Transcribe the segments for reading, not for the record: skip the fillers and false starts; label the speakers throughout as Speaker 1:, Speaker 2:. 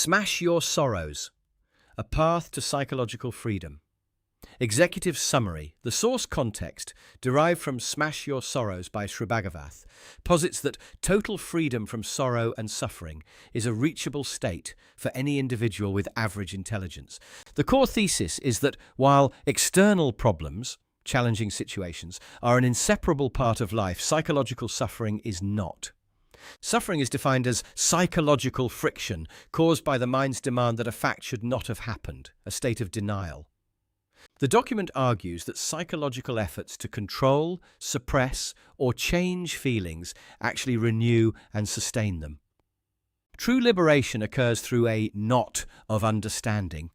Speaker 1: Smash Your Sorrows, A Path to Psychological Freedom. Executive summary. The source context, derived from Smash Your Sorrows by Sri Bhagavath, posits that total freedom from sorrow and suffering is a reachable state for any individual with average intelligence. The core thesis is that while external problems, challenging situations, are an inseparable part of life, psychological suffering is not. Suffering is defined as psychological friction caused by the mind's demand that a fact should not have happened, a state of denial. The document argues that psychological efforts to control, suppress, or change feelings actually renew and sustain them. True liberation occurs through a knot of understanding,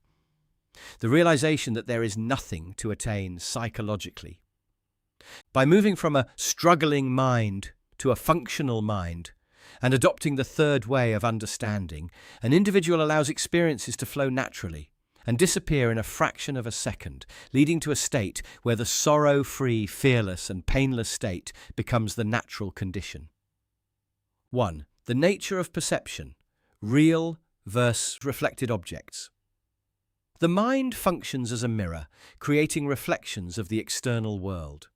Speaker 1: the realization that there is nothing to attain psychologically. By moving from a struggling mind to a functional mind, and adopting the third way of understanding, an individual allows experiences to flow naturally and disappear in a fraction of a second, leading to a state where the sorrow-free, fearless, and painless state becomes the natural condition. 1. The nature of perception, real versus reflected objects. The mind functions as a mirror, creating reflections of the external world.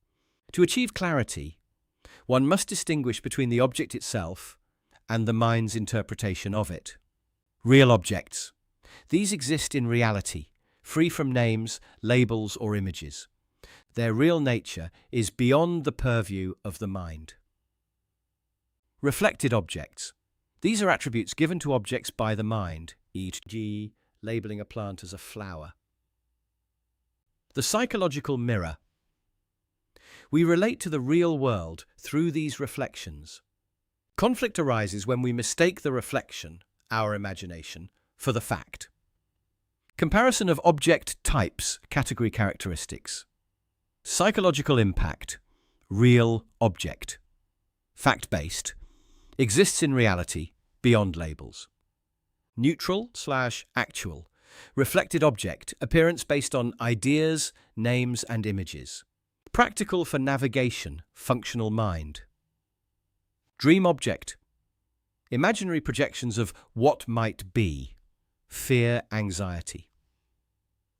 Speaker 1: To achieve clarity, one must distinguish between the object itself and the mind's interpretation of it. Real objects. These exist in reality, free from names, labels, or images. Their real nature is beyond the purview of the mind. Reflected objects. These are attributes given to objects by the mind, e.g., labeling a plant as a flower. The psychological mirror. We relate to the real world through these reflections. Conflict arises when we mistake the reflection, our imagination, for the fact. Comparison of object types, category characteristics. Psychological impact, real object. Fact-based, exists in reality, beyond labels. Neutral/actual, reflected object, appearance based on ideas, names, and images. Practical for navigation, functional mind. Dream object, imaginary projections of what might be, fear, anxiety.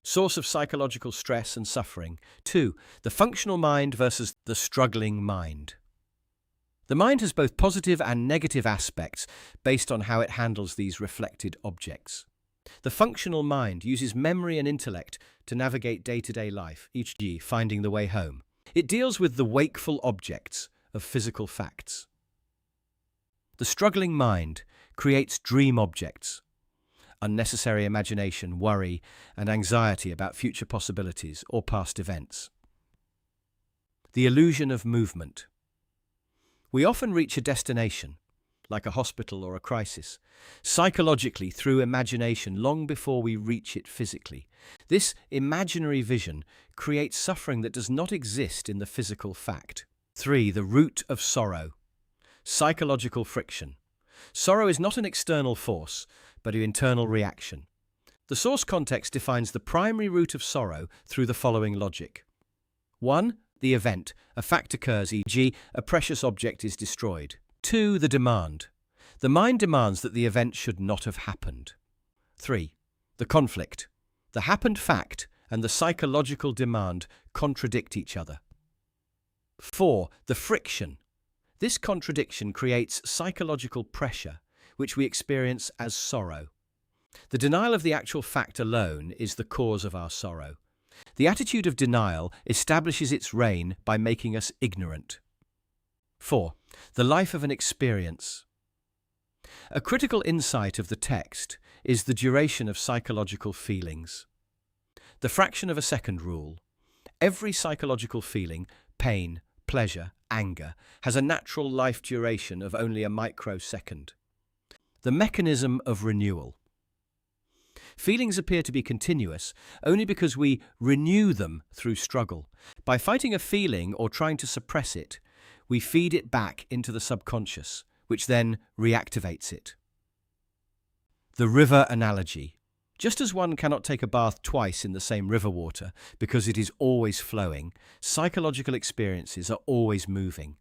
Speaker 1: Source of psychological stress and suffering. 2. The functional mind versus the struggling mind. The mind has both positive and negative aspects based on how it handles these reflected objects. The functional mind uses memory and intellect to navigate day-to-day life, e.g., finding the way home. It deals with the wakeful objects of physical facts. The struggling mind creates dream objects, unnecessary imagination, worry, and anxiety about future possibilities or past events. The illusion of movement. We often reach a destination, like a hospital or a crisis, psychologically through imagination long before we reach it physically. This imaginary vision creates suffering that does not exist in the physical fact. 3. The root of sorrow. Psychological friction. Sorrow is not an external force, but an internal reaction. The source context defines the primary root of sorrow through the following logic. 1. The event. A fact occurs, e.g., a precious object is destroyed. 2. The demand. The mind demands that the event should not have happened. 3. The conflict. The happened fact and the psychological demand contradict each other. 4. The friction. This contradiction creates psychological pressure, which we experience as sorrow. The denial of the actual fact alone is the cause of our sorrow. The attitude of denial establishes its reign by making us ignorant. 4. The life of an experience. A critical insight of the text is the duration of psychological feelings. The fraction of a second rule. Every psychological feeling, pain, pleasure, anger, has a natural life duration of only a microsecond. The mechanism of renewal. Feelings appear to be continuous only because we renew them through struggle. By fighting a feeling or trying to suppress it, we feed it back into the subconscious, which then reactivates it. The river analogy. Just as one cannot take a bath twice in the same river water because it is always flowing, psychological experiences are always moving.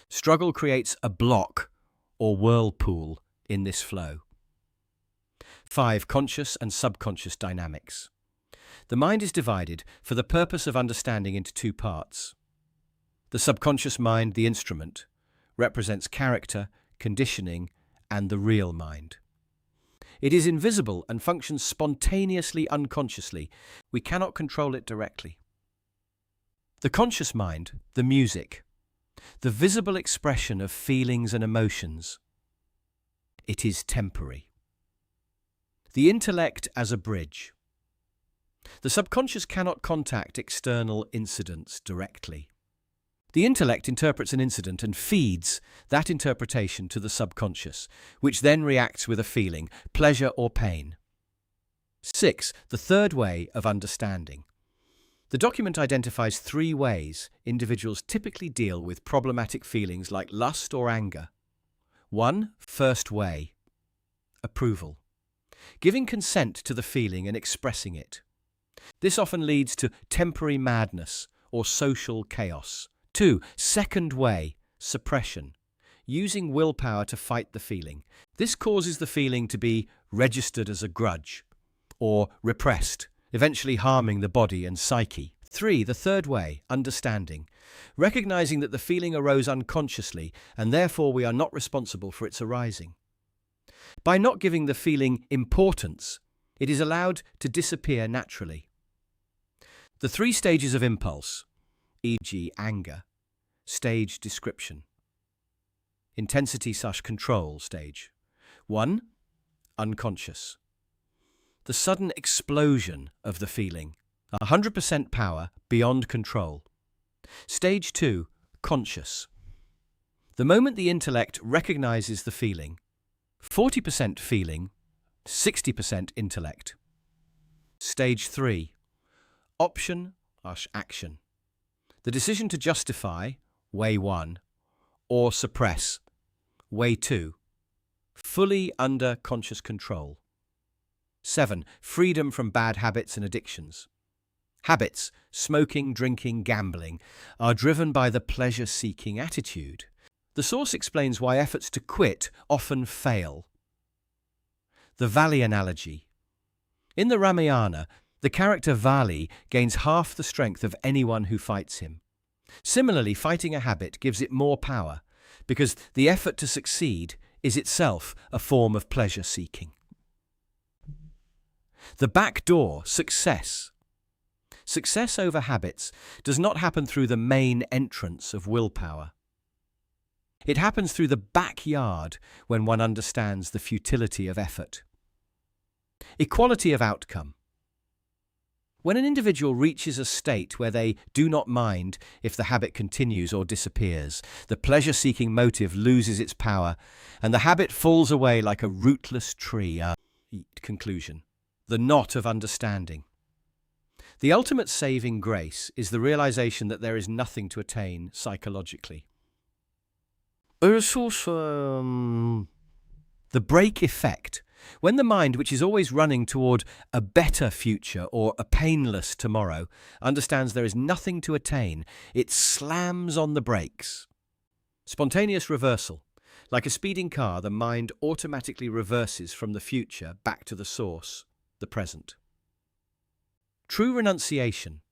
Speaker 1: Struggle creates a block or whirlpool in this flow. 5. Conscious and subconscious dynamics. The mind is divided for the purpose of understanding into two parts. The subconscious mind, the instrument, represents character, conditioning, and the real mind. It is invisible and functions spontaneously, unconsciously. We cannot control it directly. The conscious mind, the music, the visible expression of feelings and emotions. It is temporary. The intellect as a bridge. The subconscious cannot contact external incidents directly. The intellect interprets an incident and feeds that interpretation to the subconscious, which then reacts with a feeling, pleasure or pain. 6. The third way of understanding. The document identifies 3 ways individuals typically deal with problematic feelings like lust or anger. 1. First way. Approval. Giving consent to the feeling and expressing it. This often leads to temporary madness or social chaos. 2. Second way. Suppression. Using willpower to fight the feeling. This causes the feeling to be registered as a grudge or repressed, eventually harming the body and psyche. 3. The third way. Understanding. Recognizing that the feeling arose unconsciously and therefore we are not responsible for its arising. By not giving the feeling importance, it is allowed to disappear naturally. The 3 stages of impulse, e.g. anger, stage description. Intensity/control stage. 1. Unconscious. The sudden explosion of the feeling, 100% power beyond control. Stage 2. Conscious. The moment the intellect recognizes the feeling, 40% feeling, 60% intellect. Stage 3. Option/action. The decision to justify, way 1, or suppress, way 2, fully under conscious control. 7. Freedom from bad habits and addictions. Habits, smoking, drinking, gambling, are driven by the pleasure-seeking attitude. The source explains why efforts to quit often fail. The Vali analogy. In the Ramayana, the character Vali gains half the strength of anyone who fights him. Similarly, fighting a habit gives it more power, because the effort to succeed is itself a form of pleasure-seeking. The back door, success. Success over habits does not happen through the main entrance of willpower. It happens through the backyard when one understands the futility of effort. Equality of outcome. When an individual reaches a state where they do not mind if the habit continues or disappears, the pleasure-seeking motive loses its power and the habit falls away like a rootless tree. Conclusion. The knot of understanding. The ultimate saving grace is the realization that there is nothing to attain psychologically. The break effect. When the mind, which is always running toward a better future or a painless tomorrow, understands there is nothing to attain, it slams on the brakes. Spontaneous reversal. Like a speeding car, the mind automatically reverses from the future back to the source, the present. True renunciation.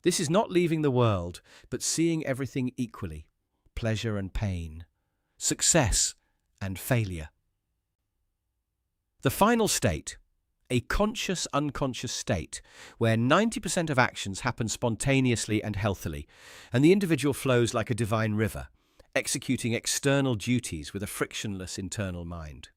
Speaker 1: This is not leaving the world, but seeing everything equally, pleasure and pain, success and failure. The final state, a conscious-unconscious state, where 90% of actions happen spontaneously and healthily, and the individual flows like a divine river, executing external duties with a frictionless internal mind.